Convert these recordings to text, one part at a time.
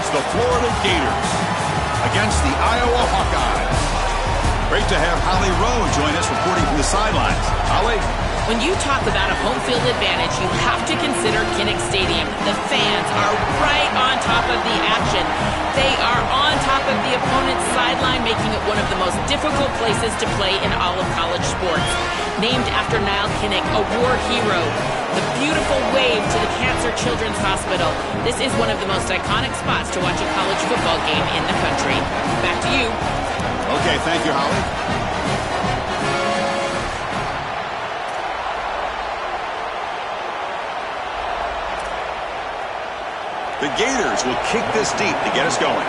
It's the Florida Gators against the Iowa Hawkeyes. Great to have Holly Rowe join us reporting from the sidelines. Holly? When you talk about a home field advantage, you have to consider Kinnick Stadium. The fans are right on top of the action. They are on top of the opponent's sideline, making it one of the most difficult places to play in all of college sports. Named after Niall Kinnick, a war hero, the beautiful wave to the Cancer Children's Hospital. This is one of the most iconic spots to watch a college football game in the country. Back to you. Okay, thank you, Holly. The Gators will kick this deep to get us going.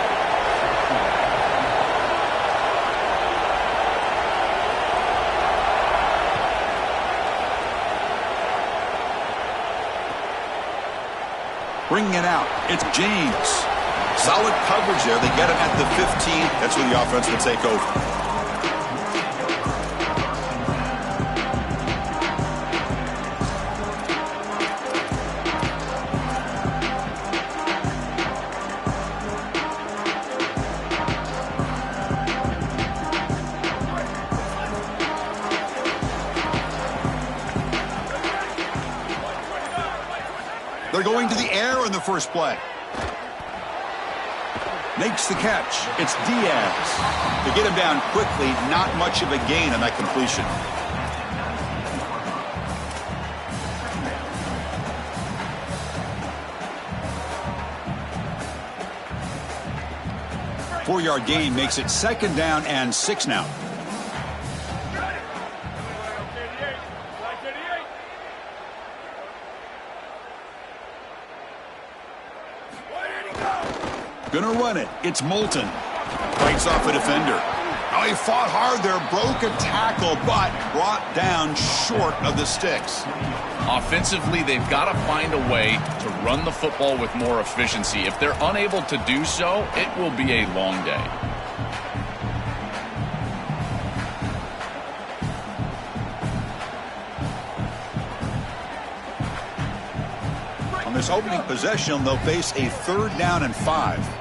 Bringing it out, it's James. Solid coverage there. They get him at the 15. That's where the offense will take over. They're going to the air in the first play. Makes the catch. It's Diaz. To get him down quickly, not much of a gain on that completion. Four-yard gain makes it second down and 6 now. Gonna run it. It's Moulton. Fights off a defender. Oh, he fought hard there. Broke a tackle, but brought down short of the sticks. Offensively, they've got to find a way to run the football with more efficiency. If they're unable to do so, it will be a long day. On this opening possession, they'll face a 3rd down and 5.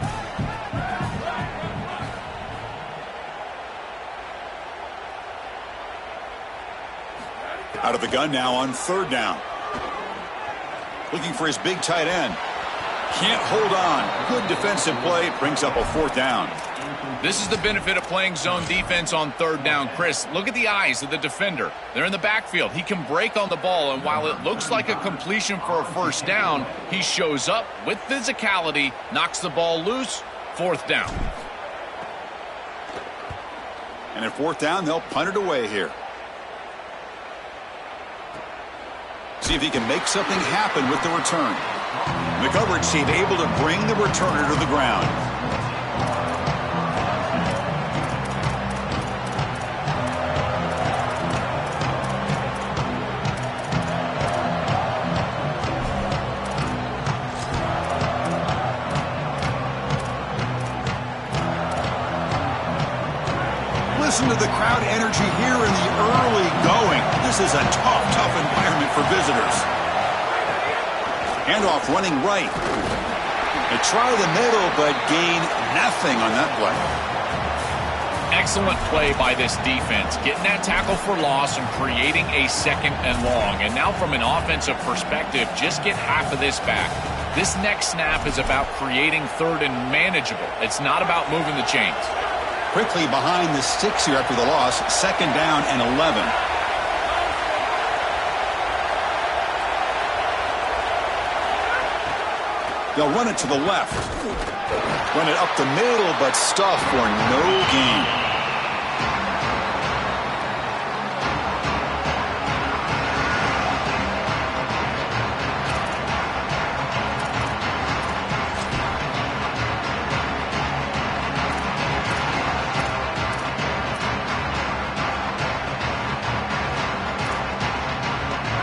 Out of the gun now on 3rd down. Looking for his big tight end. Can't hold on. Good defensive play. Brings up a 4th down. This is the benefit of playing zone defense on 3rd down. Chris, look at the eyes of the defender. They're in the backfield. He can break on the ball, and while it looks like a completion for a 1st down, he shows up with physicality, knocks the ball loose, 4th down. And at 4th down, they'll punt it away here. See if he can make something happen with the return. The coverage team able to bring the returner to the ground. Listen to the crowd energy here in the early going. This is a tough environment for visitors. Handoff running right. They try the middle, but gain nothing on that play. Excellent play by this defense, getting that tackle for loss and creating a 2nd and long. And now from an offensive perspective, just get half of this back. This next snap is about creating 3rd and manageable. It's not about moving the chains. Quickly behind the sticks here after the loss. 2nd down and 11. They'll run it to the left. Run it up the middle, but stuff for no gain.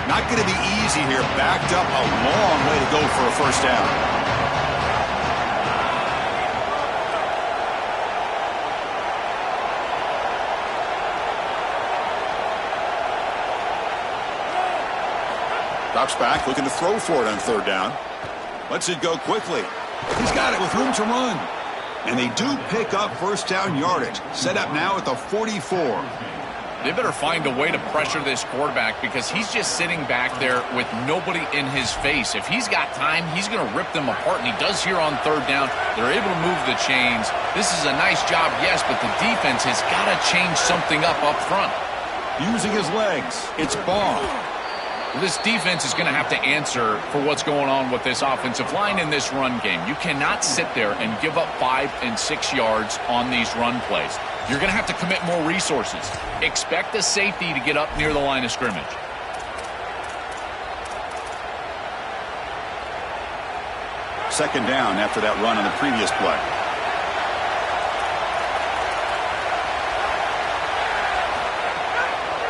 Not going to be easy here. Backed up a long way to go for a 1st down. Drops back, looking to throw for it on 3rd down. Lets it go quickly. He's got it with room to run. And they do pick up first down yardage. Set up now at the 44. They better find a way to pressure this quarterback because he's just sitting back there with nobody in his face. If he's got time, he's going to rip them apart, and he does here on third down. They're able to move the chains. This is a nice job, yes, but the defense has got to change something up front. Using his legs, it's Baugh. This defense is going to have to answer for what's going on with this offensive line in this run game. You cannot sit there and give up 5 and 6 yards on these run plays. You're going to have to commit more resources. Expect a safety to get up near the line of scrimmage. Second down after that run on the previous play.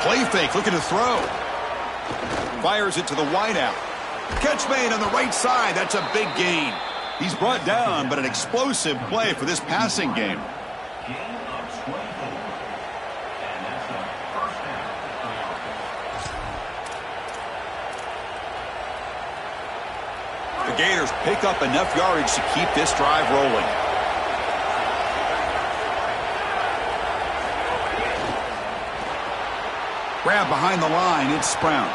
Play fake, looking to throw. Fires it to the wideout. Catch made on the right side. That's a big gain. He's brought down, but an explosive play for this passing game. The Gators pick up enough yardage to keep this drive rolling. Grab behind the line, it's Brown.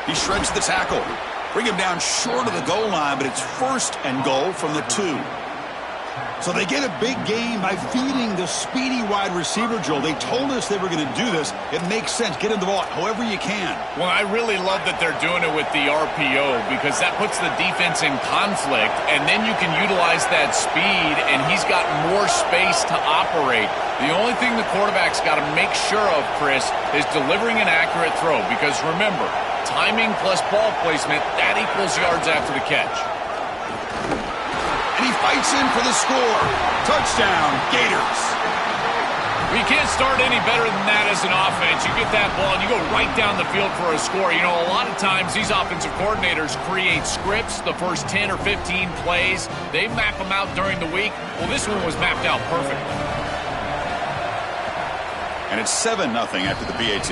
He shreds the tackle. Bring him down short of the goal line, but it's first and goal from the 2. So they get a big gain by feeding the speedy wide receiver, Joel. They told us they were going to do this. It makes sense. Get him the ball however you can. Well, I really love that they're doing it with the RPO because that puts the defense in conflict, and then you can utilize that speed, and he's got more space to operate. The only thing the quarterback's got to make sure of, Chris, is delivering an accurate throw because, remember, timing plus ball placement, that equals yards after the catch. And he fights in for the score. Touchdown, Gators. You can't start any better than that as an offense. You get that ball and you go right down the field for a score. You know, a lot of times these offensive coordinators create scripts, the first 10 or 15 plays. They map them out during the week. Well, this one was mapped out perfectly. And it's 7-0 after the BAT.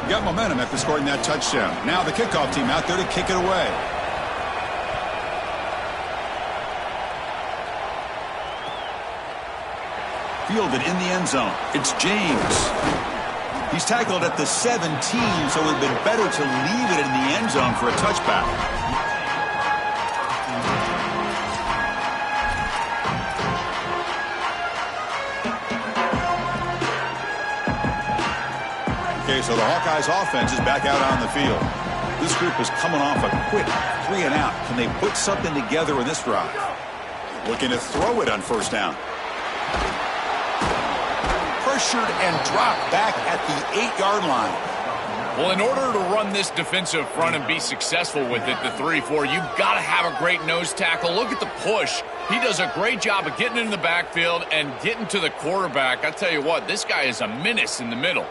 Got momentum after scoring that touchdown. Now the kickoff team out there to kick it away. Fielded in the end zone. It's James. He's tackled at the 17, so it would have been better to leave it in the end zone for a touchback. Okay, so the Hawkeyes offense is back out on the field. This group is coming off a quick 3 and out. Can they put something together in this drive? Looking to throw it on first down. Pressured and dropped back at the 8-yard line. Well, in order to run this defensive front and be successful with it, the 3-4, you've got to have a great nose tackle. Look at the push. He does a great job of getting in the backfield and getting to the quarterback. I tell you what, this guy is a menace in the middle.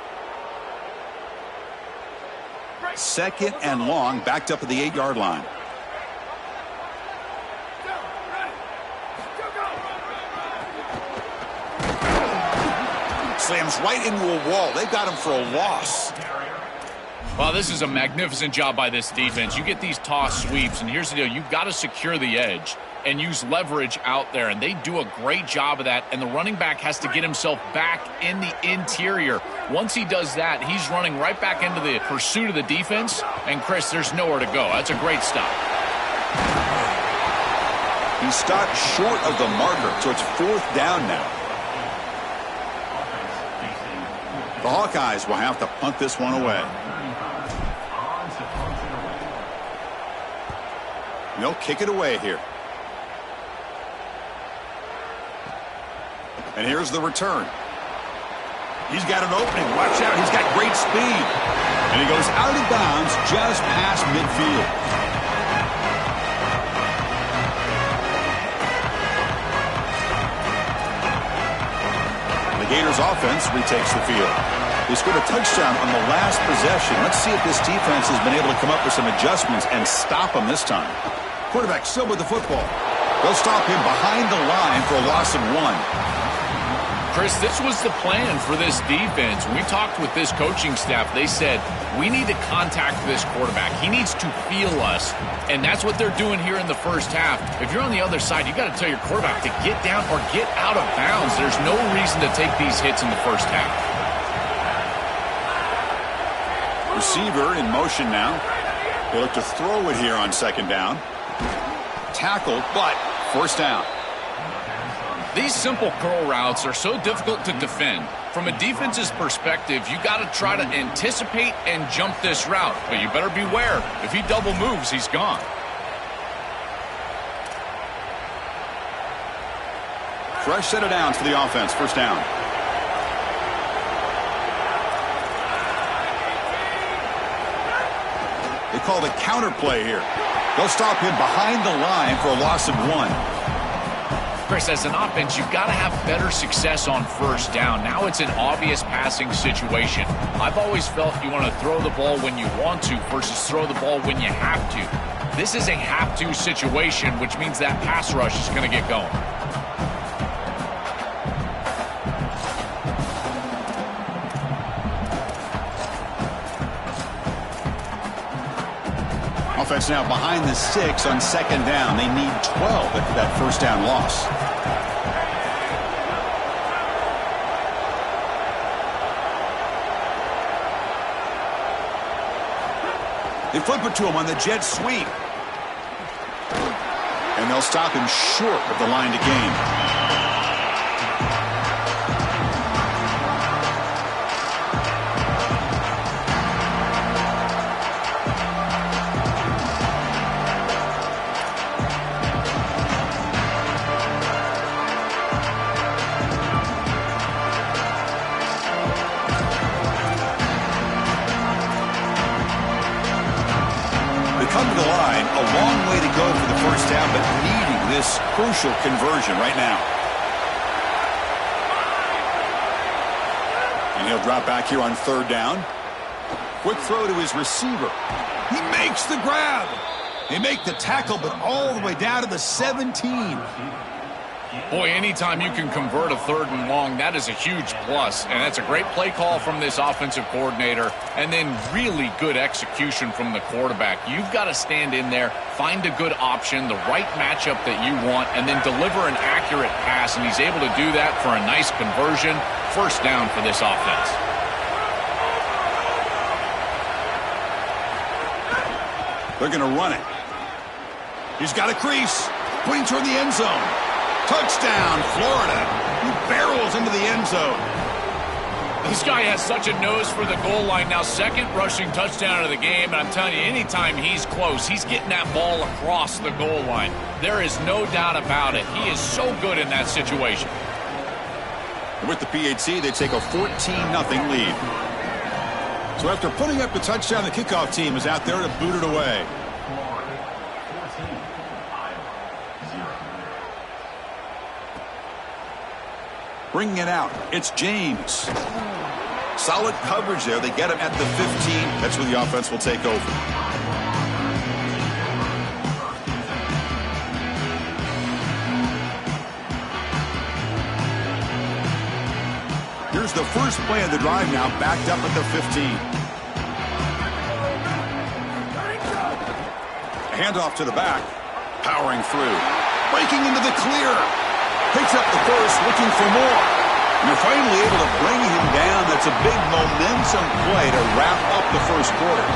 Second and long, backed up at the 8-yard line. Slams right into a wall. They got him for a loss. Well, this is a magnificent job by this defense. You get these toss sweeps, and here's the deal. You've got to secure the edge and use leverage out there, and they do a great job of that, and the running back has to get himself back in the interior. Once he does that, he's running right back into the pursuit of the defense, and, Chris, there's nowhere to go. That's a great stop. He stopped short of the marker, so it's 4th down now. The Hawkeyes will have to punt this one away. They'll kick it away here. And here's the return. He's got an opening. Watch out. He's got great speed. And he goes out of bounds just past midfield. The Gators offense retakes the field. They scored a touchdown on the last possession. Let's see if this defense has been able to come up with some adjustments and stop them this time. Quarterback still with the football. They'll stop him behind the line for a loss of 1. Chris, this was the plan for this defense. When we talked with this coaching staff, they said, we need to contact this quarterback. He needs to feel us, and that's what they're doing here in the first half. If you're on the other side, you got to tell your quarterback to get down or get out of bounds. There's no reason to take these hits in the first half. Receiver in motion now. They look to throw it here on second down. Tackled, but first down. These simple curl routes are so difficult to defend. From a defense's perspective, you got to try to anticipate and jump this route. But you better beware. If he double moves, he's gone. Fresh set of downs for the offense. First down. They call the counter play here. They'll stop him behind the line for a loss of 1. Chris, as an offense, you've got to have better success on first down. Now it's an obvious passing situation. I've always felt you want to throw the ball when you want to versus throw the ball when you have to. This is a have-to situation, which means that pass rush is going to get going. Offense now behind the 6 on second down. They need 12 after that first down loss. They flip it to him on the jet sweep. And they'll stop him short of the line to gain. Crucial conversion right now. And he'll drop back here on third down. Quick throw to his receiver. He makes the grab. They make the tackle, but all the way down to the 17. Boy, anytime you can convert a third and long, that is a huge plus. And that's a great play call from this offensive coordinator. And then really good execution from the quarterback. You've got to stand in there, find a good option, the right matchup that you want, and then deliver an accurate pass. And he's able to do that for a nice conversion. First down for this offense. They're going to run it. He's got a crease. Pointing toward the end zone. Touchdown, Florida. He barrels into the end zone. This guy has such a nose for the goal line now. Second rushing touchdown of the game. And I'm telling you, anytime he's close, he's getting that ball across the goal line. There is no doubt about it. He is so good in that situation. And with the PHC, they take a 14-0 lead. So after putting up the touchdown, the kickoff team is out there to boot it away. Bringing it out, it's James. Solid coverage there. They get him at the 15. That's where the offense will take over. Here's the first play of the drive now, backed up at the 15. A handoff to the back. Powering through. Breaking into the clear. Picks up the first, looking for more. And you're finally able to bring him down. That's a big momentum play to wrap up the first quarter.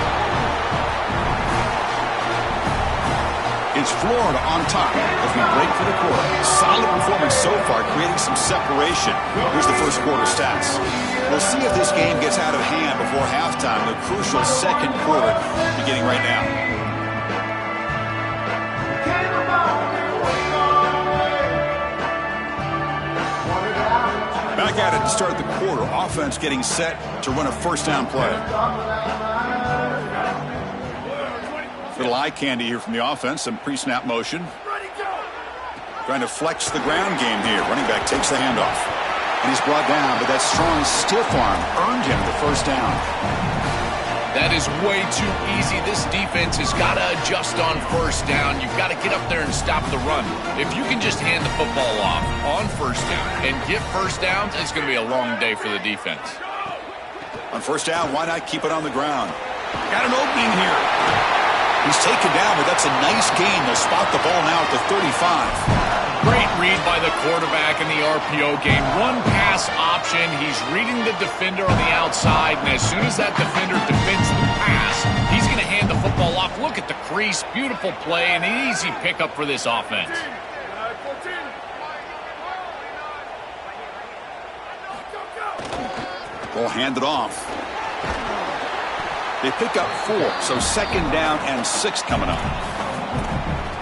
It's Florida on top as we break for the quarter. Solid performance so far, creating some separation. Here's the first quarter stats. We'll see if this game gets out of hand before halftime. The crucial second quarter beginning right now. Back at it to start the quarter. Offense getting set to run a first down play. Little eye candy here from the offense. Some pre-snap motion. Trying to flex the ground game here. Running back takes the handoff. And he's brought down, but that strong stiff arm earned him the first down. That is way too easy. This defense has got to adjust on first down. You've got to get up there and stop the run. If you can just hand the football off on first down and get first downs, it's going to be a long day for the defense. On first down, why not keep it on the ground? Got an opening here. He's taken down, but that's a nice gain. They'll spot the ball now at the 35. Great read by the quarterback in the RPO game. Run pass option. He's reading the defender on the outside, and as soon as that defender defends the pass, he's going to hand the football off. Look at the crease. Beautiful play and an easy pickup for this offense. Ball handed off. They pick up 4, so second down and 6 coming up.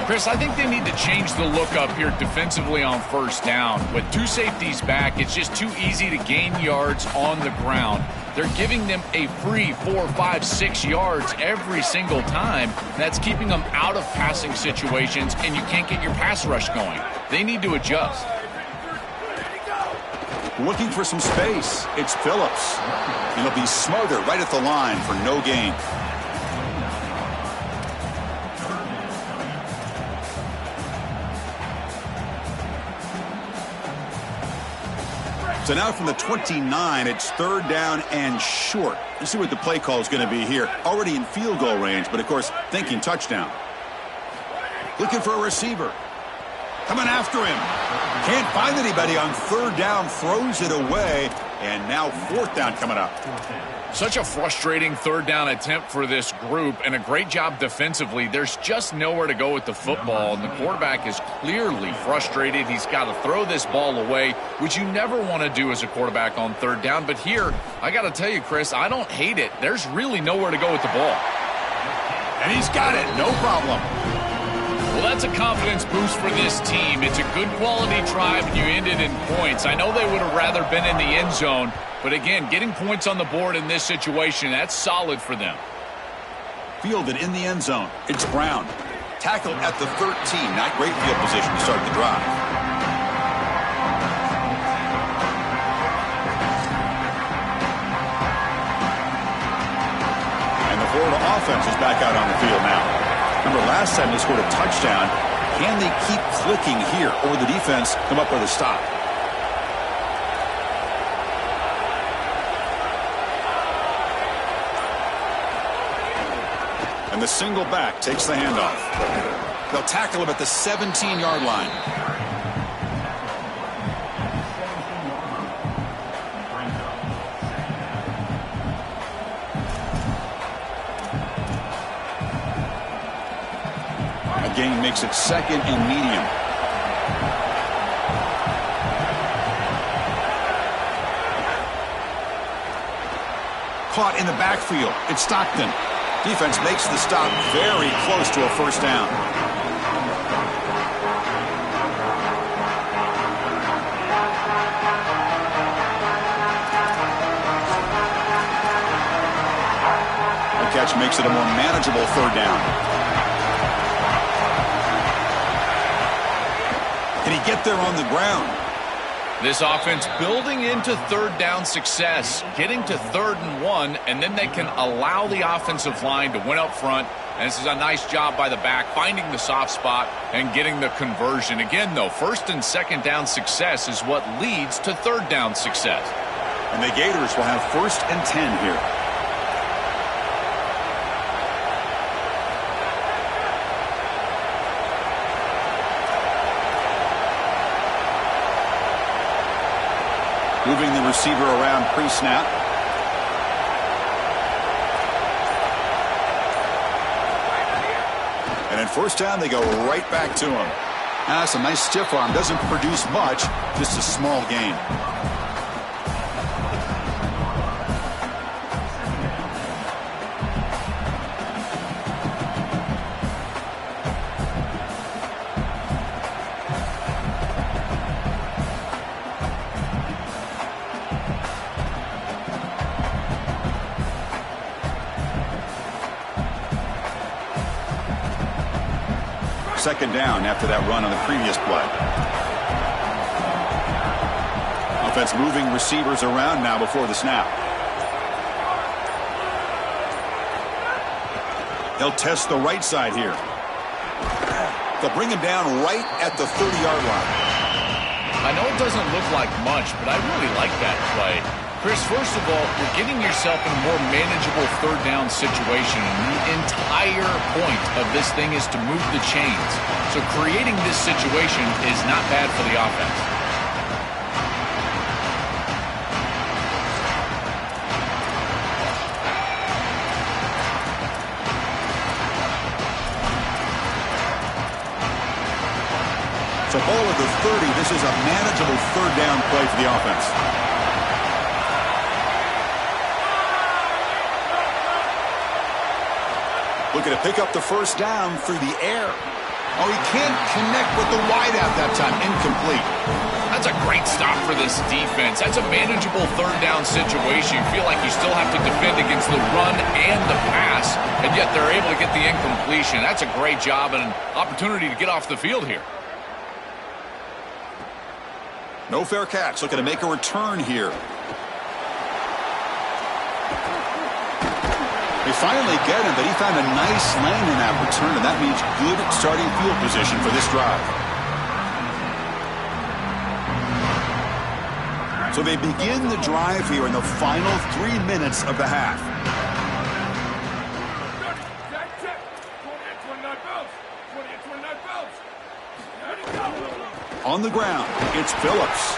Chris, I think they need to change the look up here defensively on first down. With 2 safeties back, it's just too easy to gain yards on the ground. They're giving them a free 4, 5, 6 yards every single time. That's keeping them out of passing situations, and you can't get your pass rush going. They need to adjust. Looking for some space. It's Phillips. He'll be smothered right at the line for no gain. So now from the 29, it's third down and short. Let's see what the play call is going to be here. Already in field goal range, but of course, thinking touchdown. Looking for a receiver. Coming after him. Can't find anybody on third down, throws it away, and now fourth down coming up. Such a frustrating third down attempt for this group, and a great job defensively. There's just nowhere to go with the football, and the quarterback is clearly frustrated. He's got to throw this ball away, which you never want to do as a quarterback on third down. But here, I got to tell you, Chris, I don't hate it. There's really nowhere to go with the ball. And he's got it, no problem. Well, that's a confidence boost for this team. It's a good quality drive, and you ended in points. I know they would have rather been in the end zone, but again, getting points on the board in this situation, that's solid for them. Fielded in the end zone. It's Brown. Tackled at the 13. Not great field position to start the drive. And the Florida offense is back out on the field now. Remember, last time they scored a touchdown. Can they keep clicking here, or will the defense come up with a stop? And the single back takes the handoff. They'll tackle him at the 17-yard line. Gain makes it second and medium. Caught in the backfield. It's Stockton. Defense makes the stop very close to a first down. The catch makes it a more manageable third down. Can he get there on the ground? This offense building into third down success, getting to 3rd and 1, and then they can allow the offensive line to win up front. And this is a nice job by the back, finding the soft spot and getting the conversion. Again, though, 1st and 2nd down success is what leads to 3rd down success. And the Gators will have 1st and 10 here. Moving the receiver around pre-snap. And in first down, they go right back to him. That's a nice stiff arm. Doesn't produce much, just a small gain. Second down after that run on the previous play. Offense moving receivers around now before the snap. He'll test the right side here. They'll bring him down right at the 30-yard line. I know it doesn't look like much, but I really like that play. Chris, first of all, you're getting yourself in a more manageable third down situation. And the entire point of this thing is to move the chains. So creating this situation is not bad for the offense. So ball at the 30. This is a manageable third down play for the offense. Looking to pick up the first down through the air. Oh, he can't connect with the wideout that time. Incomplete. That's a great stop for this defense. That's a manageable third down situation. You feel like you still have to defend against the run and the pass, and yet they're able to get the incompletion. That's a great job and an opportunity to get off the field here. No fair catch. Looking to make a return here. They finally get him, but he found a nice lane in that return, and that means good starting field position for this drive. So they begin the drive here in the final 3 minutes of the half. On the ground, it's Phillips.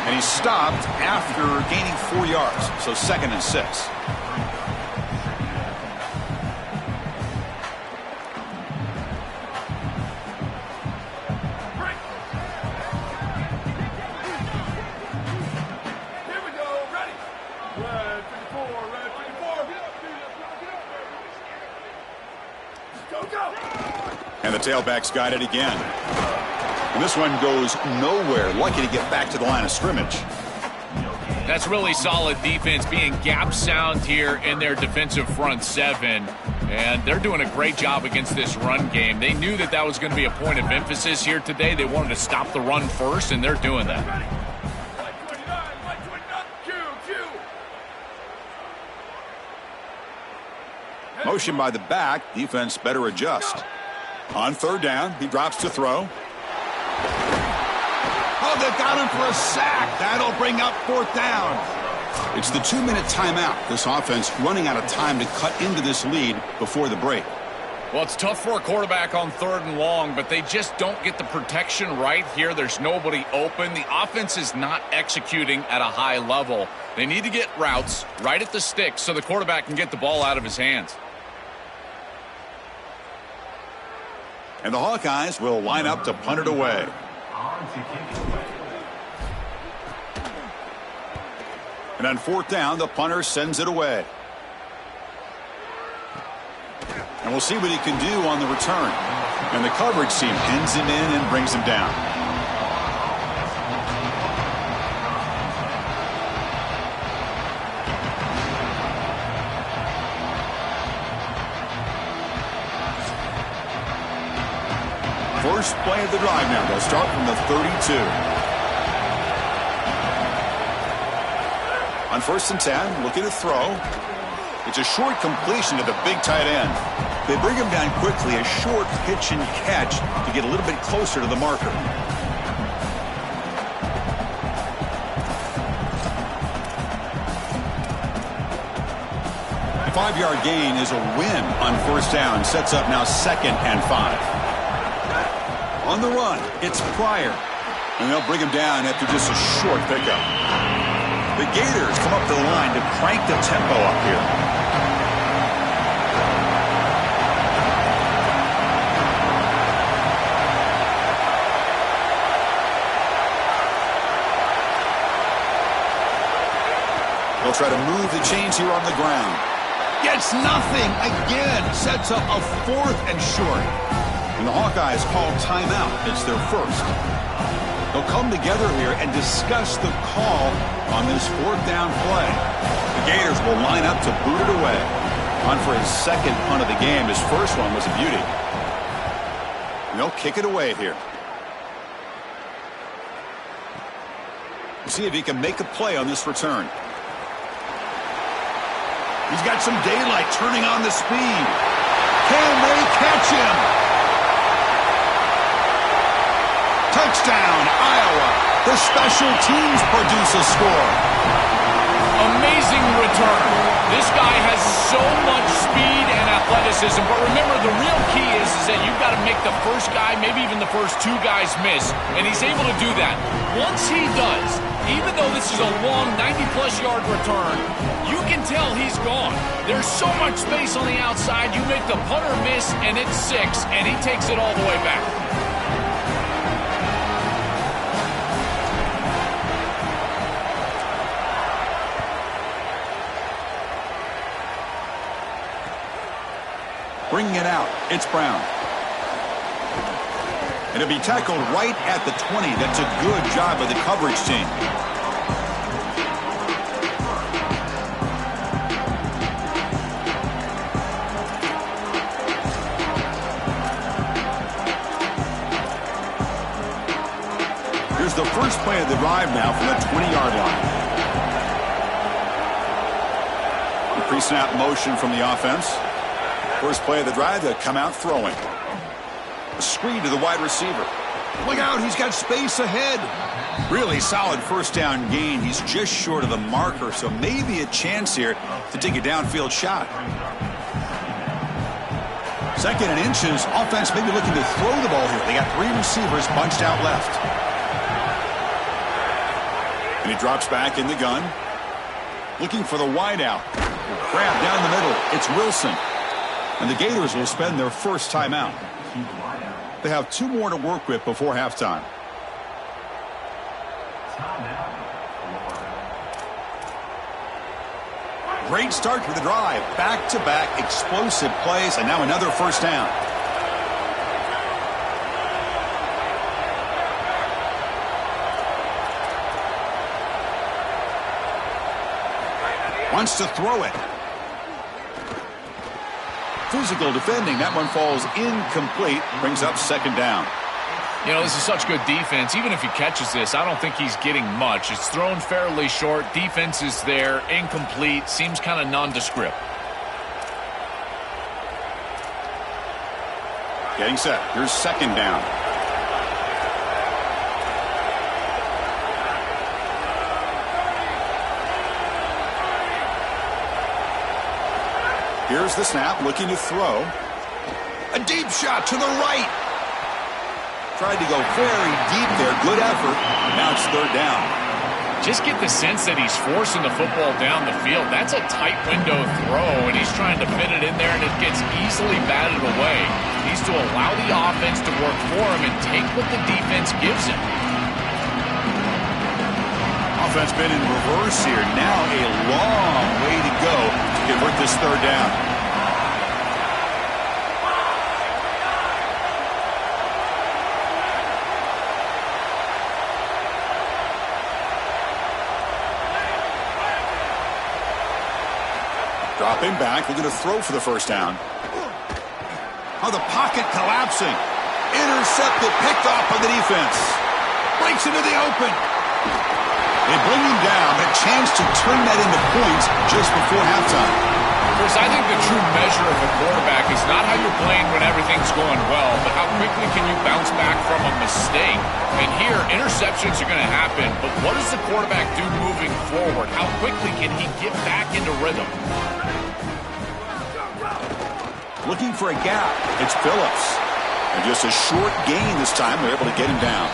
And he's stopped after gaining 4 yards, so 2nd and 6. And the tailback's got it again. And this one goes nowhere. Lucky to get back to the line of scrimmage. That's really solid defense, being gap sound here in their defensive front seven. And they're doing a great job against this run game. They knew that that was going to be a point of emphasis here today. They wanted to stop the run first, and they're doing that. Motion by the back. Defense better adjust. On third down, he drops to throw. Oh, they've got him for a sack. That'll bring up 4th down. It's the 2-minute timeout. This offense running out of time to cut into this lead before the break. Well, it's tough for a quarterback on 3rd and long, but they just don't get the protection right here. There's nobody open. The offense is not executing at a high level. They need to get routes right at the sticks so the quarterback can get the ball out of his hands. And the Hawkeyes will line up to punt it away. And on 4th down, the punter sends it away. And we'll see what he can do on the return. And the coverage team pins him in and brings him down. First play of the drive now. They'll start from the 32. On 1st and 10, looking to throw. It's a short completion to the big tight end. They bring him down quickly, a short pitch and catch to get a little bit closer to the marker. A 5-yard gain is a win on 1st down. Sets up now 2nd and 5. On the run, it's Pryor. And they'll bring him down after just a short pickup. The Gators come up to the line to crank the tempo up here. They'll try to move the chains here on the ground. Gets nothing again. Sets up a 4th and short. And the Hawkeyes call timeout. It's their first. They'll come together here and discuss the call on this 4th down play. The Gators will line up to boot it away. On for his 2nd punt of the game. His first one was a beauty. And they'll kick it away here. See if he can make a play on this return. He's got some daylight, turning on the speed. Can they catch him? Touchdown, Iowa. The special teams produce a score. Amazing return. This guy has so much speed and athleticism, but remember, the real key is that you've got to make the first guy, maybe even the first two guys miss, and he's able to do that. Once he does, even though this is a long 90-plus yard return, you can tell he's gone. There's so much space on the outside, you make the punter miss, and it's 6, and he takes it all the way back. Bringing it out, it's Brown. And it'll be tackled right at the 20. That's a good job by the coverage team. Here's the first play of the drive now from the 20-yard line. The pre-snap motion from the offense. First play of the drive, to come out throwing. A screen to the wide receiver. Look out, he's got space ahead. Really solid first down gain. He's just short of the marker, so maybe a chance here to take a downfield shot. 2nd and inches. Offense maybe looking to throw the ball here. They got 3 receivers bunched out left. And he drops back in the gun. Looking for the wideout. Grab down the middle. It's Wilson. And the Gators will spend their first timeout. They have 2 more to work with before halftime. Great start to the drive. Back-to-back explosive plays, and now another first down. Wants to throw it. Physical defending. That one falls incomplete. Brings up 2nd down. You know, this is such good defense. Even if he catches this, I don't think he's getting much. It's thrown fairly short. Defense is there. Incomplete. Seems kind of nondescript. Getting set. Here's 2nd down. Here's the snap, looking to throw. A deep shot to the right. Tried to go very deep there. Good effort. Now it's 3rd down. Just get the sense that he's forcing the football down the field. That's a tight window throw, and he's trying to fit it in there, and it gets easily batted away. He needs to allow the offense to work for him and take what the defense gives him. Offense been in reverse here. Now a long way to go to convert this 3rd down. Dropping back, looking to throw for the first down. Oh, the pocket collapsing. Intercepted, picked off by the defense. Breaks into the open. They bring him down, a chance to turn that into points just before halftime. Chris, I think the true measure of a quarterback is not how you're playing when everything's going well, but how quickly can you bounce back from a mistake. And here, interceptions are going to happen, but what does the quarterback do moving forward? How quickly can he get back into rhythm? Looking for a gap. It's Phillips. And just a short gain this time. They're able to get him down.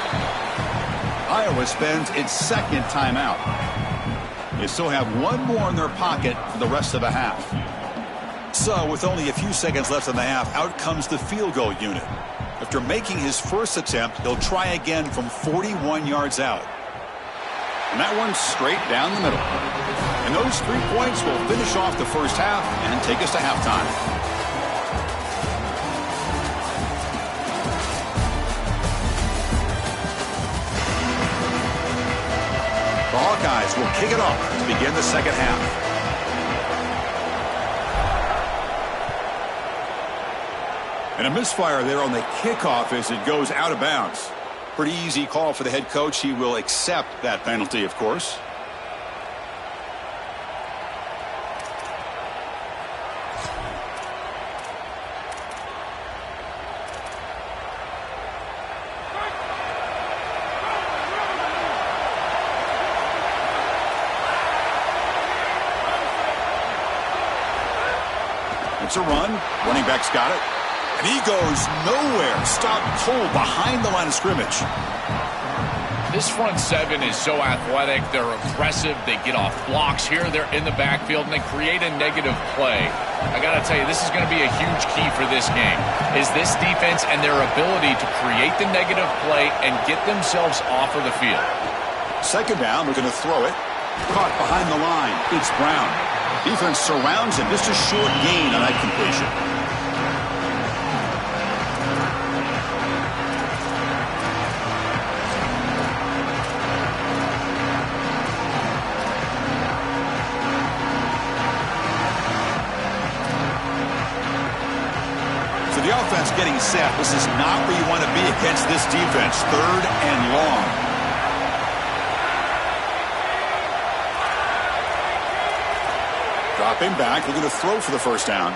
Iowa spends its 2nd timeout. They still have 1 more in their pocket for the rest of the half. So with only a few seconds left in the half, out comes the field goal unit. After making his first attempt, he'll try again from 41 yards out. And that one's straight down the middle. And those 3 points will finish off the first half and take us to halftime. The Hawkeyes will kick it off to begin the 2nd half. And a misfire there on the kickoff as it goes out of bounds. Pretty easy call for the head coach. He will accept that penalty, of course. wants a run. Running back's got it. And he goes nowhere. Stopped cold behind the line of scrimmage. This front seven is so athletic. They're aggressive. They get off blocks here. They're in the backfield, and they create a negative play. I got to tell you, this is going to be a huge key for this game, is this defense and their ability to create the negative play and get themselves off of the field. Second down, we're going to throw it. Caught behind the line. It's Brown. Defense surrounds him. Just a short gain on that completion. The offense getting set. This is not where you want to be against this defense. Third and long. Dropping back. We're going to throw for the first down.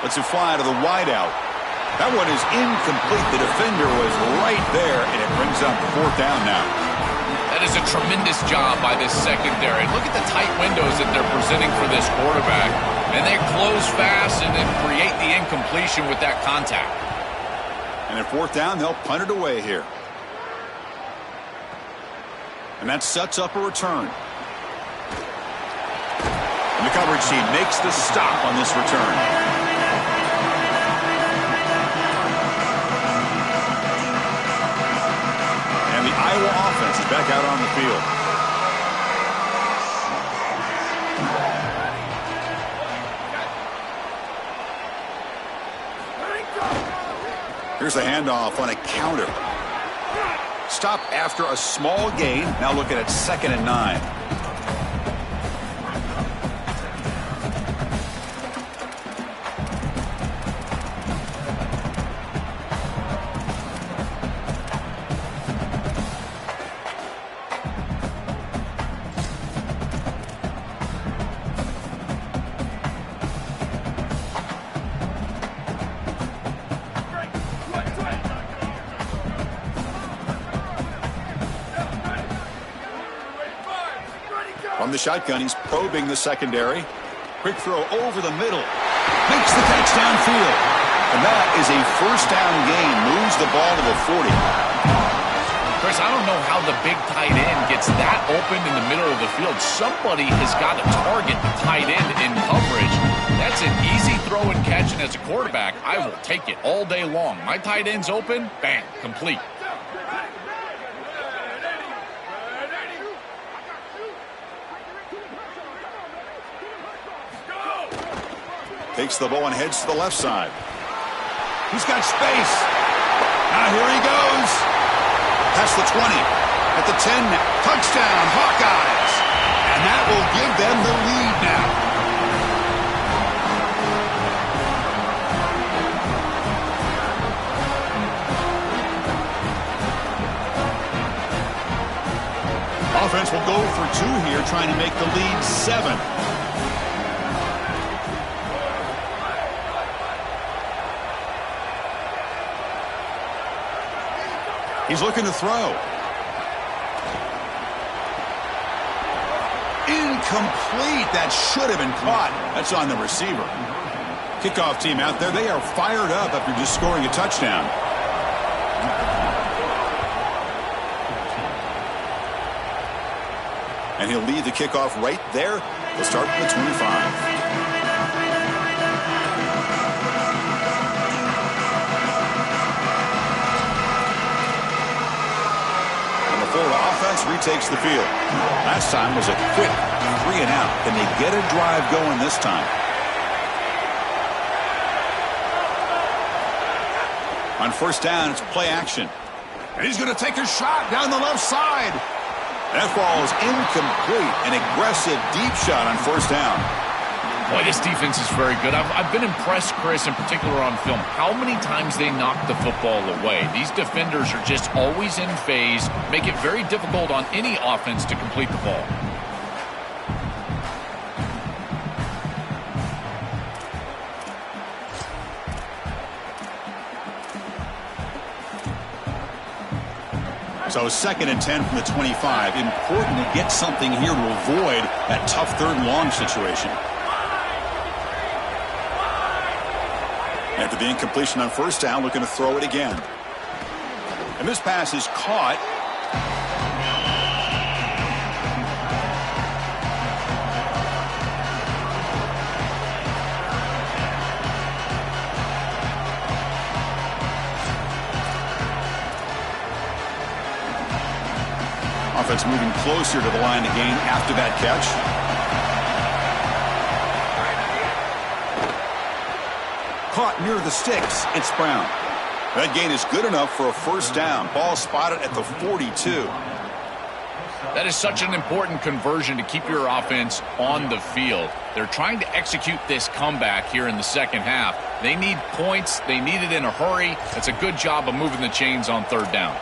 Lets it fly to the wideout. That one is incomplete. The defender was right there, and it brings up fourth down now. That is a tremendous job by this secondary. Look at the tight windows that they're presenting for this quarterback. And they close fast and then create the incompletion with that contact. And at fourth down, they'll punt it away here. And that sets up a return. And the coverage team makes the stop on this return. And the Iowa offense is back out on the field. Here's the handoff on a counter. Stop after a small gain. Now looking at 2nd and 9. From the shotgun, he's probing the secondary. Quick throw over the middle. Makes the catch downfield. And that is a first down gain. Moves the ball to the 40. Chris, I don't know how the big tight end gets that open in the middle of the field. Somebody has got to target the tight end in coverage. That's an easy throw and catch, and as a quarterback, I will take it all day long. My tight end's open, bang, complete. Takes the ball and heads to the left side. He's got space. Now here he goes. Past the 20. At the 10 now. Touchdown, Hawkeyes. And that will give them the lead now. Offense will go for 2 here, trying to make the lead 7. He's looking to throw. Incomplete. That should have been caught. That's on the receiver. Kickoff team out there. They are fired up after just scoring a touchdown. And he'll lead the kickoff right there. He'll start from the 25. Florida offense retakes the field. Last time was a quick 3 and out. Can they get a drive going this time? On first down, it's play action. And he's going to take a shot down the left side. That ball is incomplete. An aggressive deep shot on first down. Boy, this defense is very good. I've been impressed, Chris, in particular on film, how many times they knock the football away. These defenders are just always in phase, make it very difficult on any offense to complete the ball. So 2nd and 10 from the 25. Important to get something here to avoid that tough 3rd and long situation. After the incompletion on first down, looking to throw it again. And this pass is caught. Offense moving closer to the line of gain after that catch. Caught near the sticks. It's Brown. That gain is good enough for a first down. Ball spotted at the 42. That is such an important conversion to keep your offense on the field. They're trying to execute this comeback here in the second half. They need points. They need it in a hurry. That's a good job of moving the chains on third down.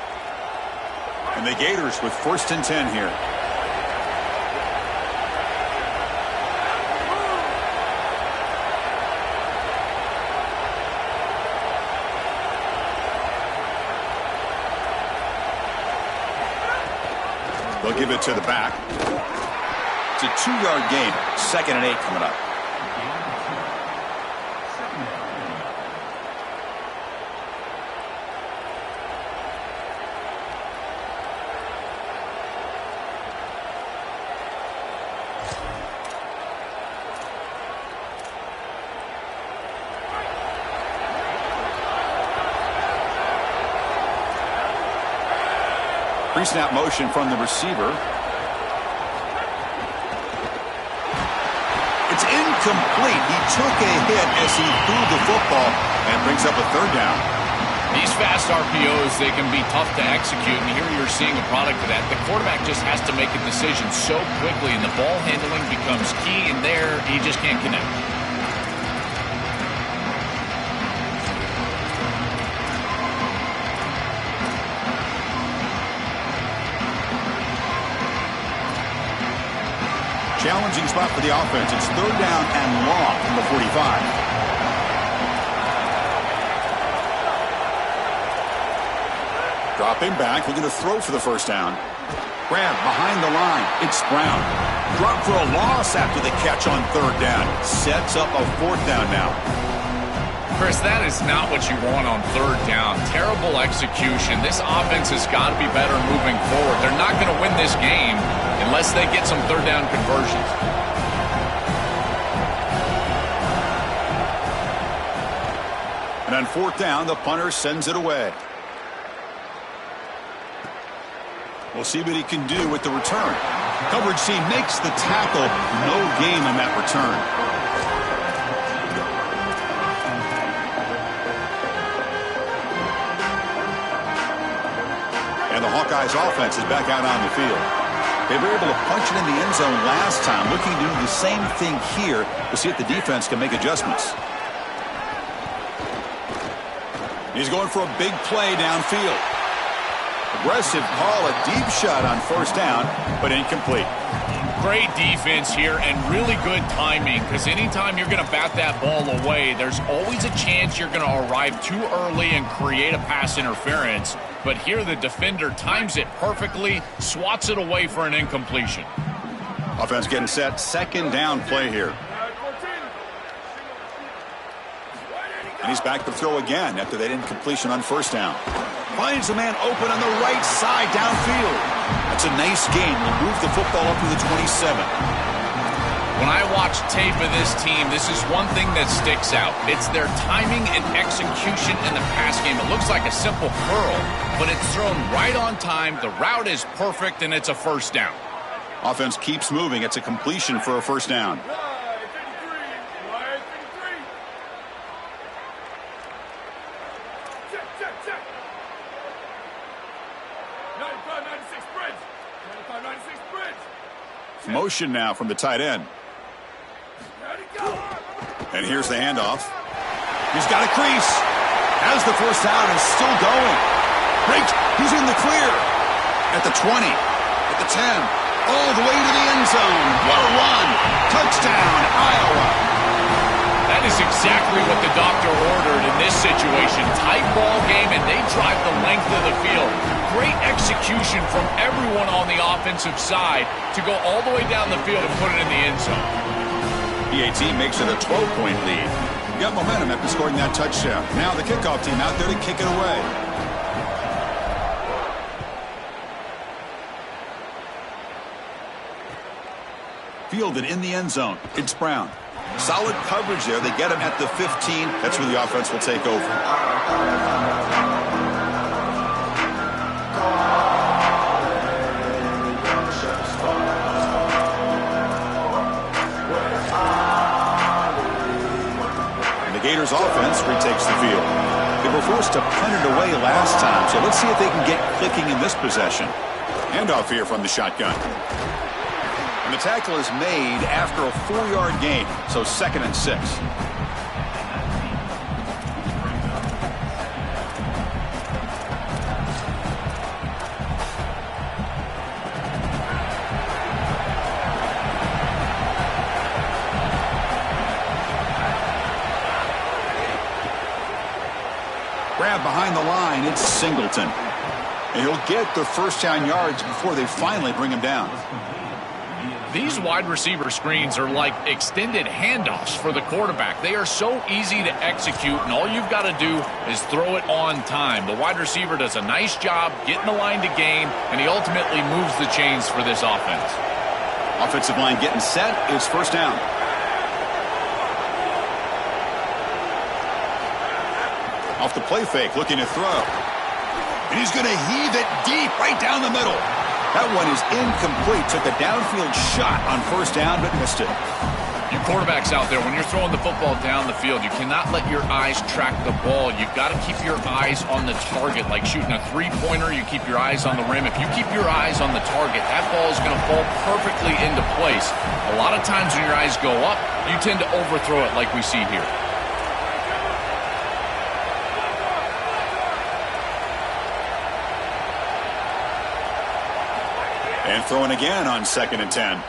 And the Gators with 1st and 10 here. They'll give it to the back. It's a 2-yard gain. 2nd and 8 coming up. Pre-snap motion from the receiver. It's incomplete. He took a hit as he threw the football and brings up a 3rd down. These fast RPOs, they can be tough to execute, and here you're seeing a product of that. The quarterback just has to make a decision so quickly, and the ball handling becomes key, and there he just can't connect. Challenging spot for the offense. It's 3rd down and long from the 45. Dropping back, looking to throw for the first down. Grab behind the line. It's Brown. Drop for a loss after the catch on 3rd down. Sets up a 4th down now. Chris, that is not what you want on 3rd down. Terrible execution. This offense has got to be better moving forward. They're not going to win this game unless they get some 3rd down conversions. And on 4th down, the punter sends it away. We'll see what he can do with the return. Coverage C makes the tackle. No gain on that return. And the Hawkeyes offense is back out on the field. They were able to punch it in the end zone last time. Looking to do the same thing here to see if the defense can make adjustments. He's going for a big play downfield. Aggressive call, a deep shot on 1st down, but incomplete. Great defense here and really good timing, because anytime you're going to bat that ball away, there's always a chance you're going to arrive too early and create a pass interference. But here the defender times it perfectly, swats it away for an incompletion. Offense getting set, 2nd down play here. And he's back to throw again after that incompletion on 1st down. Finds a man open on the right side downfield. That's a nice gain. Will move the football up to the 27. When I watch tape of this team, this is one thing that sticks out. It's their timing and execution in the pass game. It looks like a simple curl, but it's thrown right on time. The route is perfect, and it's a 1st down. Offense keeps moving. It's a completion for a 1st down. Motion now from the tight end. And here's the handoff. He's got a crease. Has the 1st down and still going. Great. He's in the clear. At the 20. At the 10. All the way to the end zone. What a run. Touchdown, Iowa. That is exactly what the doctor ordered in this situation. Tight ball game, and they drive the length of the field. Great execution from everyone on the offensive side to go all the way down the field and put it in the end zone. PAT makes it a 12-point lead. got momentum after scoring that touchdown. Now the kickoff team out there to kick it away. Fielded in the end zone. It's Brown. Solid coverage there. They get him at the 15. That's where the offense will take over. Gators offense retakes the field. They were forced to punt it away last time, so let's see if they can get clicking in this possession. Handoff here from the shotgun. And the tackle is made after a 4-yard gain, so 2nd and 6. Grab behind the line, it's Singleton. And he'll get the first down yards before they finally bring him down. These wide receiver screens are like extended handoffs for the quarterback. They are so easy to execute, and all you've got to do is throw it on time. The wide receiver does a nice job getting the line to gain, and he ultimately moves the chains for this offense. Offensive line getting set. It's first down. Off the play fake, looking to throw. And he's going to heave it deep right down the middle. That one is incomplete. Took a downfield shot on first down, but missed it. You quarterbacks out there, when you're throwing the football down the field, you cannot let your eyes track the ball. You've got to keep your eyes on the target. Like shooting a three-pointer, you keep your eyes on the rim. If you keep your eyes on the target, that ball is going to fall perfectly into place. A lot of times when your eyes go up, you tend to overthrow it like we see here. And throwing again on 2nd and 10.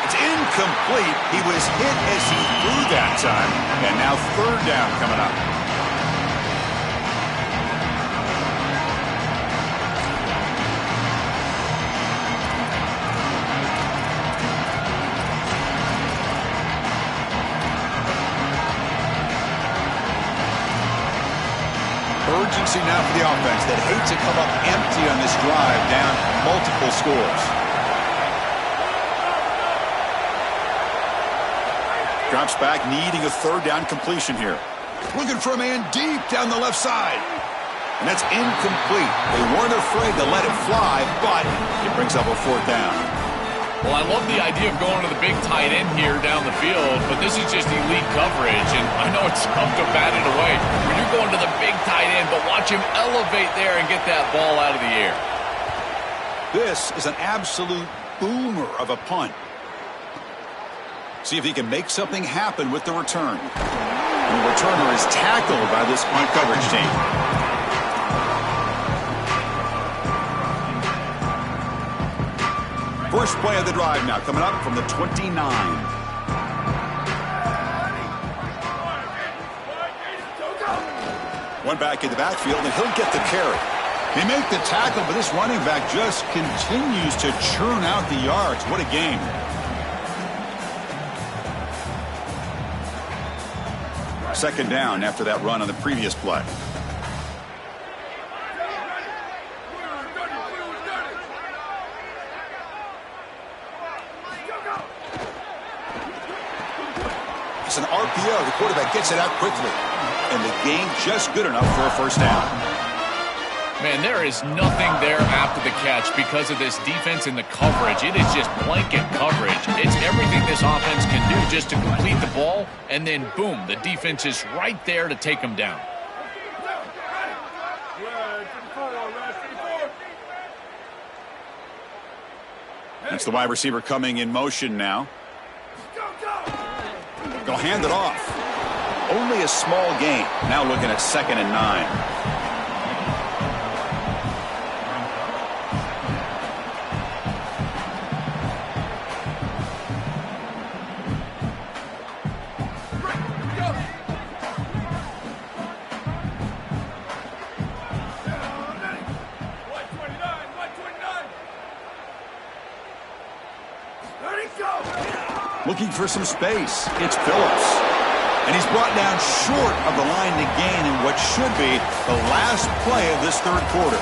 It's incomplete. He was hit as he threw that time. And now 3rd down coming up. Urgency now for the offense that hate to come up empty on this drive, down multiple scores. Drops back, needing a 3rd down completion here. Looking for a man deep down the left side. And that's incomplete. They weren't afraid to let it fly, but it brings up a 4th down. Well, I love the idea of going to the big tight end here down the field, but this is just elite coverage, and I know it's tough to bat it away when you're going to the big tight end, but watch him elevate there and get that ball out of the air. This is an absolute boomer of a punt. See if he can make something happen with the return. And the returner is tackled by this punt coverage team. First play of the drive now coming up from the 29. One back in the backfield, and he'll get the carry. They make the tackle, but this running back just continues to churn out the yards. What a game. Second down after that run on the previous play. It's an RPO. The quarterback gets it out quickly. And the game just good enough for a first down. Man, there is nothing there after the catch because of this defense and the coverage. It is just blanket coverage. It's everything this offense can do just to complete the ball, and then, boom, the defense is right there to take them down. That's the wide receiver coming in motion now. They'll hand it off. Only a small gain. Now looking at 2nd and 9. Looking for some space. It's Phillips. And he's brought down short of the line to gain in what should be the last play of this third quarter.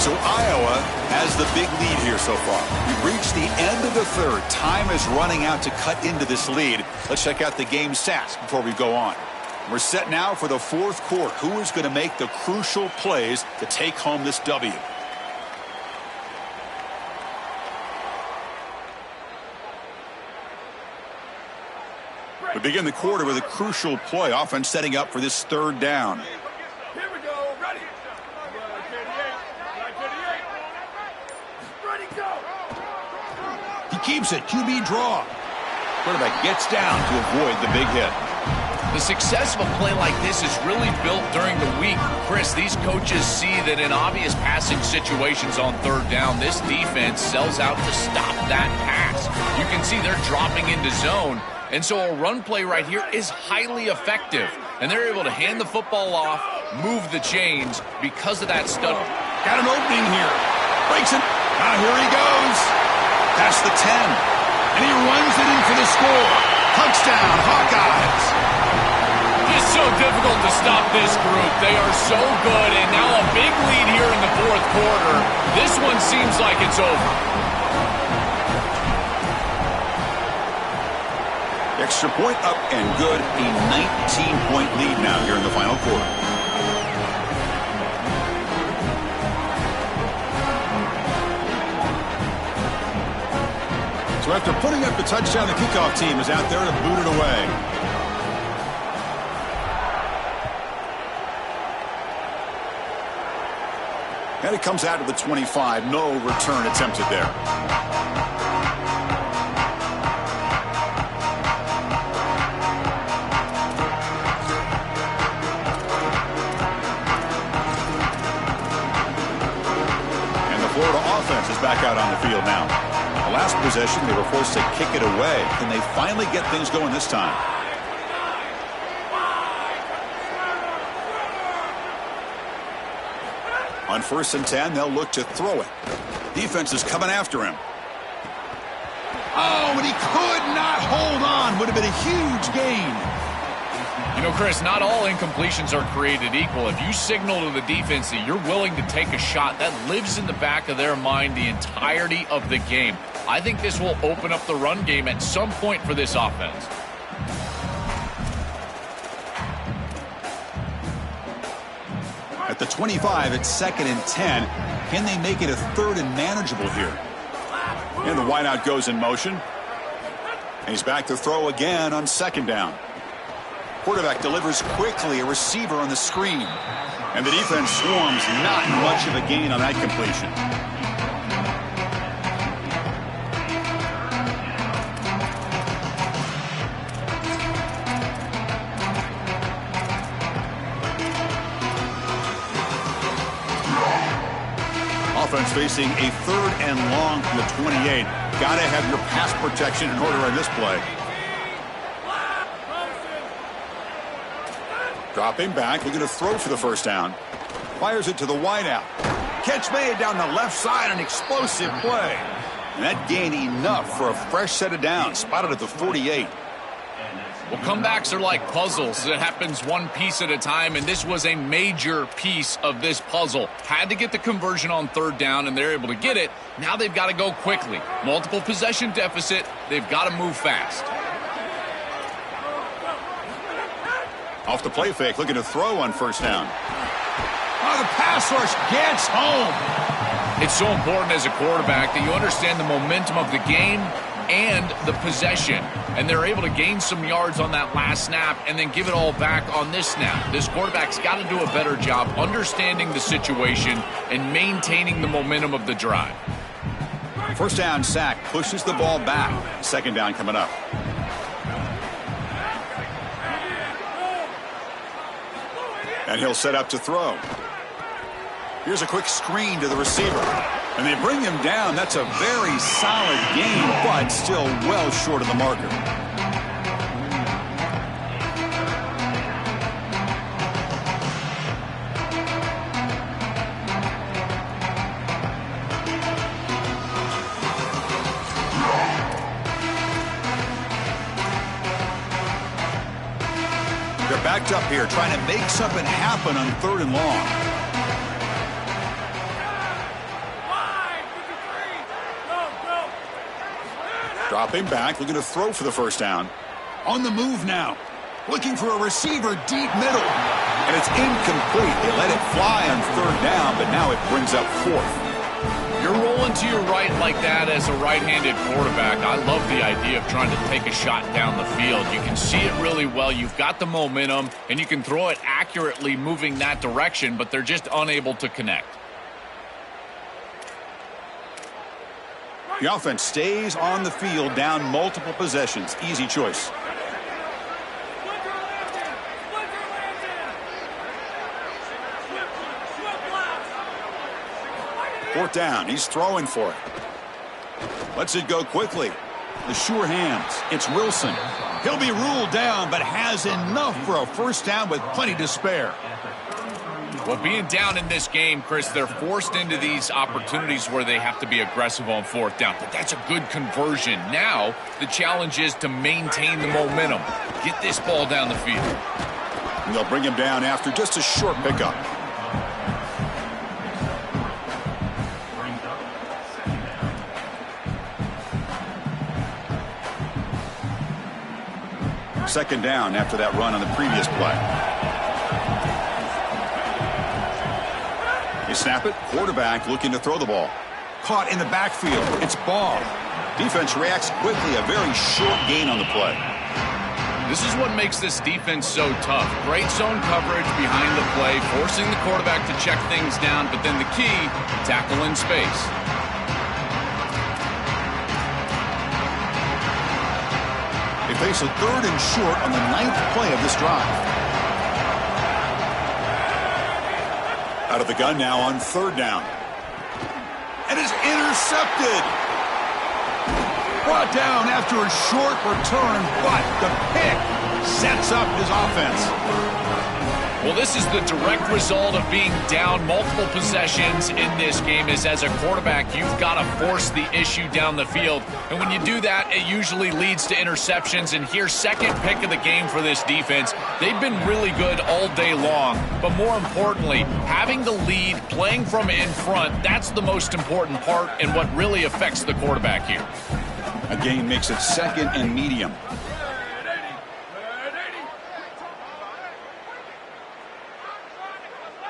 So Iowa has the big lead here so far. We've reached the end of the third. Time is running out to cut into this lead. Let's check out the game stats before we go on. We're set now for the fourth quarter. Who is going to make the crucial plays to take home this W? We begin the quarter with a crucial play. Offense setting up for this third down. Here we go. Ready. Ready, go. He keeps it. QB draw. Quarterback gets down to avoid the big hit. The success of a play like this is really built during the week. Chris, these coaches see that in obvious passing situations on third down, this defense sells out to stop that pass. You can see they're dropping into zone. And so a run play right here is highly effective. And they're able to hand the football off, move the chains because of that stunt. Got an opening here. Breaks it. Now here he goes. Past the 10. And he runs it in for the score. Touchdown, Hawkeyes. It's so difficult to stop this group. They are so good. And now a big lead here in the fourth quarter. This one seems like it's over. Extra point up and good. A 19-point lead now here in the final quarter. So after putting up the touchdown, the kickoff team is out there to boot it away. And it comes out of the 25. No return attempted there. Offense is back out on the field now. The last possession, they were forced to kick it away. Can they finally get things going this time? On 1st and 10, they'll look to throw it. Defense is coming after him. Oh, and he could not hold on. Would have been a huge gain. You know, Chris, not all incompletions are created equal. If you signal to the defense that you're willing to take a shot, that lives in the back of their mind the entirety of the game. I think this will open up the run game at some point for this offense. At the 25, it's 2nd and 10. Can they make it a 3rd and manageable here? And the wideout goes in motion. And he's back to throw again on 2nd down. Quarterback delivers quickly, a receiver on the screen. And the defense swarms, not much of a gain on that completion. Offense facing a 3rd and long from the 28. Got to have your pass protection in order on this play. Dropping back, looking to throw for the 1st down. Fires it to the wideout. Catch made down the left side, an explosive play. And that gained enough for a fresh set of downs, spotted at the 48. Well, comebacks are like puzzles. It happens one piece at a time, and this was a major piece of this puzzle. Had to get the conversion on 3rd down, and they're able to get it. Now they've got to go quickly. Multiple possession deficit. They've got to move fast. Off the play fake, looking to throw on 1st down. Oh, the pass rush gets home. It's so important as a quarterback that you understand the momentum of the game and the possession. And they're able to gain some yards on that last snap and then give it all back on this snap. This quarterback's got to do a better job understanding the situation and maintaining the momentum of the drive. 1st down sack, pushes the ball back. 2nd down coming up. And he'll set up to throw. Here's a quick screen to the receiver. And they bring him down. That's a very solid gain, but still well short of the marker. backed up here, trying to make something happen on 3rd and long. Dropping back, looking to throw for the first down. On the move now. Looking for a receiver deep middle. And it's incomplete. They let it fly on 3rd down, but now it brings up 4th. You're rolling to your right like that as a right-handed quarterback. I love the idea of trying to take a shot down the field. You can see it really well. You've got the momentum, and you can throw it accurately moving that direction, but they're just unable to connect. The offense stays on the field, down multiple possessions. Easy choice. Fourth down. He's throwing for it. Lets it go quickly. The sure hands. It's Wilson. He'll be ruled down, but has enough for a first down with plenty to spare. Well, being down in this game, Chris, they're forced into these opportunities where they have to be aggressive on 4th down. But that's a good conversion. Now, the challenge is to maintain the momentum. Get this ball down the field. And they'll bring him down after just a short pickup. Second down after that run on the previous play. They snap it. Quarterback looking to throw the ball. Caught in the backfield. It's ball. Defense reacts quickly. A very short gain on the play. This is what makes this defense so tough. Great zone coverage behind the play, forcing the quarterback to check things down, but then the key, tackle in space. They face a 3rd and short on the 9th play of this drive. Out of the gun now on 3rd down. And is intercepted. Brought down after a short return, but the pick sets up his offense. Well, this is the direct result of being down multiple possessions in this game. Is as a quarterback, you've got to force the issue down the field. And when you do that, it usually leads to interceptions. And here's second pick of the game for this defense. They've been really good all day long. But more importantly, having the lead, playing from in front, that's the most important part and what really affects the quarterback here. A gain makes it 2nd and medium.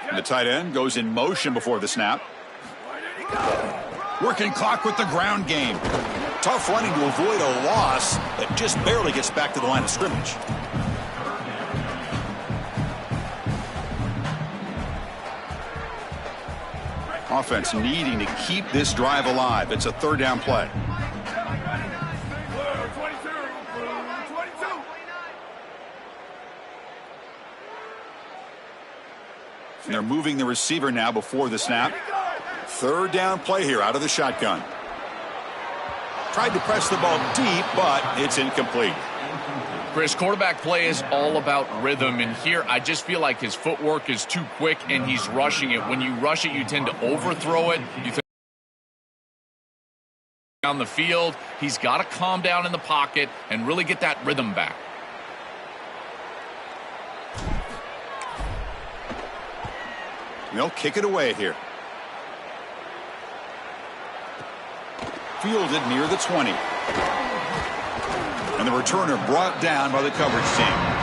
And the tight end goes in motion before the snap. Working clock with the ground game. Tough running to avoid a loss that just barely gets back to the line of scrimmage. Offense needing to keep this drive alive. It's a 3rd down play. And they're moving the receiver now before the snap. 3rd down play here out of the shotgun. Tried to press the ball deep, but it's incomplete. Chris, quarterback play is all about rhythm, and here I just feel like his footwork is too quick and he's rushing it. When you rush it, you tend to overthrow it. You down the field, he's got to calm down in the pocket and really get that rhythm back. They'll kick it away here. Fielded near the 20. And the returner brought down by the coverage team.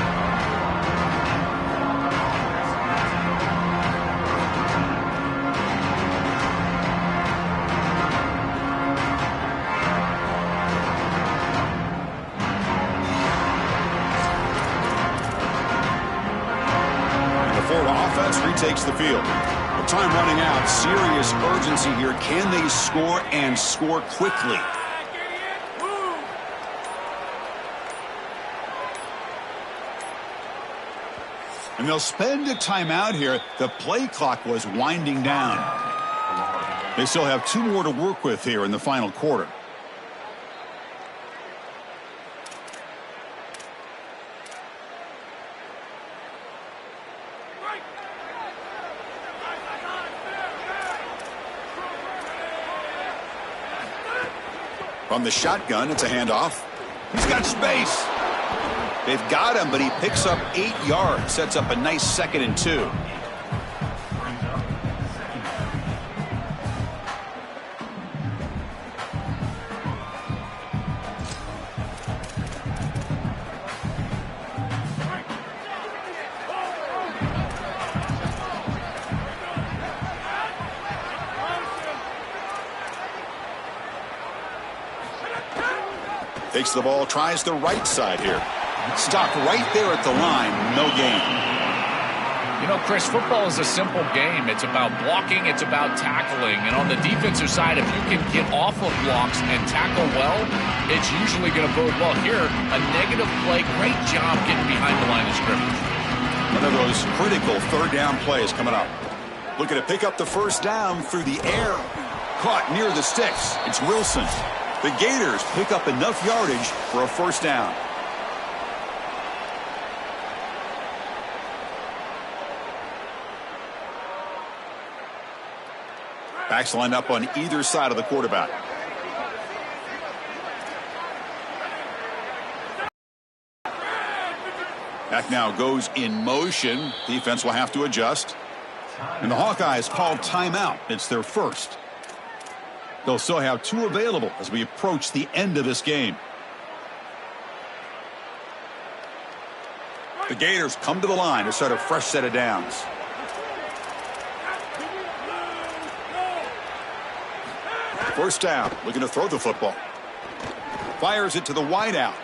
Takes the field. With time running out, serious urgency here. Can they score and score quickly? And they'll spend a timeout here. The play clock was winding down. They still have 2 more to work with here in the final quarter. From the shotgun, it's a handoff. He's got space. They've got him, but he picks up 8 yards. Sets up a nice 2nd and 2. Takes the ball, tries the right side here. Stopped right there at the line, no gain. You know, Chris, football is a simple game. It's about blocking, it's about tackling. And on the defensive side, if you can get off of blocks and tackle well, it's usually going to bode well. Here, a negative play, great job getting behind the line of scrimmage. One of those critical 3rd down plays coming up. Looking to pick up the 1st down through the air. Caught near the sticks. It's Wilson. The Gators pick up enough yardage for a 1st down. Backs lined up on either side of the quarterback. Back now goes in motion. Defense will have to adjust. And the Hawkeyes called timeout. It's their 1st. They'll still have 2 available as we approach the end of this game. The Gators come to the line to start a fresh set of downs. First down, looking to throw the football. Fires it to the wideout.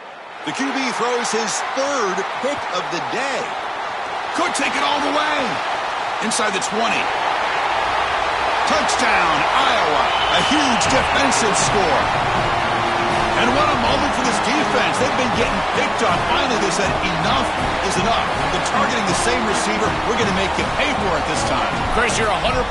The QB throws his 3rd pick of the day. Could take it all the way. Inside the 20. Touchdown, Iowa. A huge defensive score. And what a moment for this defense. They've been getting picked on. Finally, they said enough is enough. They're targeting the same receiver. We're going to make you pay for it this time. Chris, you're 100%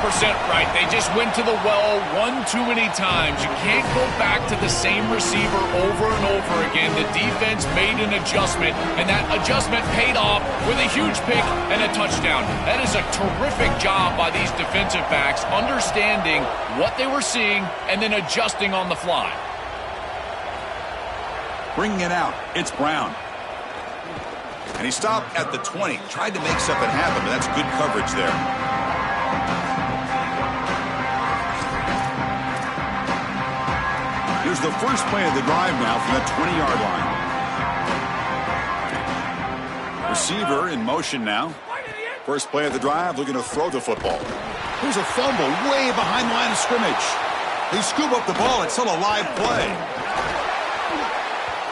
right. They just went to the well one too many times. You can't go back to the same receiver over and over again. The defense made an adjustment, and that adjustment paid off with a huge pick and a touchdown. That is a terrific job by these defensive backs, understanding what they were seeing and then adjusting on the fly. Bringing it out, it's Brown. And he stopped at the 20. Tried to make something happen, but that's good coverage there. Here's the first play of the drive now from the 20-yard line. Receiver in motion now. First play of the drive, looking to throw the football. There's a fumble way behind the line of scrimmage. They scoop up the ball. It's still a live play.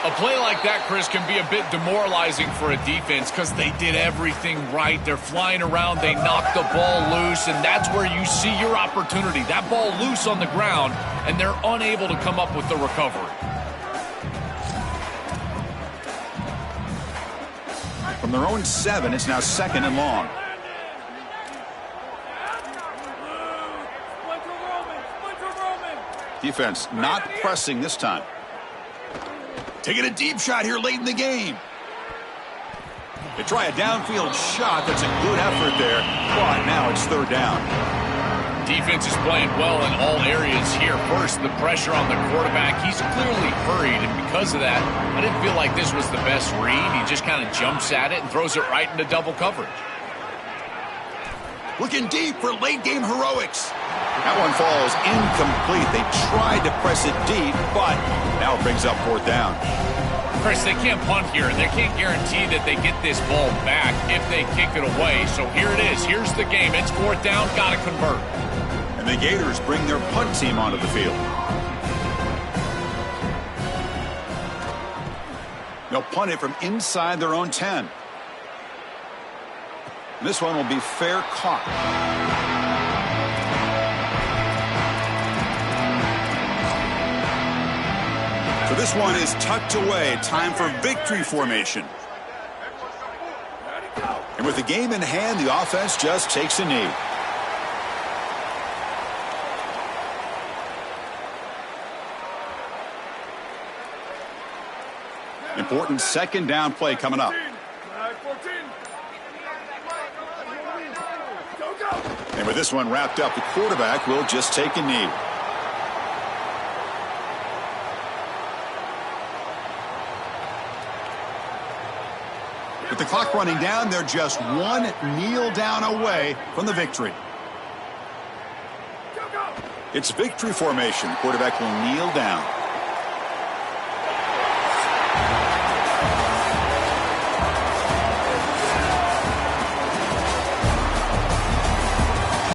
A play like that, Chris, can be a bit demoralizing for a defense because they did everything right. They're flying around. They knocked the ball loose, and that's where you see your opportunity. That ball loose on the ground, and they're unable to come up with the recovery. From their own 7, it's now 2nd and long. Defense not pressing this time. Taking a deep shot here late in the game. They try a downfield shot. That's a good effort there. But now it's 3rd down. Defense is playing well in all areas here. First, the pressure on the quarterback. He's clearly hurried, and because of that, I didn't feel like this was the best read. He just kind of jumps at it and throws it right into double coverage. Looking deep for late-game heroics. That one falls incomplete. They tried to press it deep, but now it brings up 4th down. Chris, they can't punt here, and they can't guarantee that they get this ball back if they kick it away. So here it is. Here's the game. It's 4th down. Got to convert. And the Gators bring their punt team onto the field. They'll punt it from inside their own 10. This one will be fair caught. So this one is tucked away. Time for victory formation. And with the game in hand, the offense just takes a knee. Important 2nd down play coming up. And with this one wrapped up, the quarterback will just take a knee. With the clock running down, they're just one kneel down away from the victory. Go, go. It's victory formation. Quarterback will kneel down.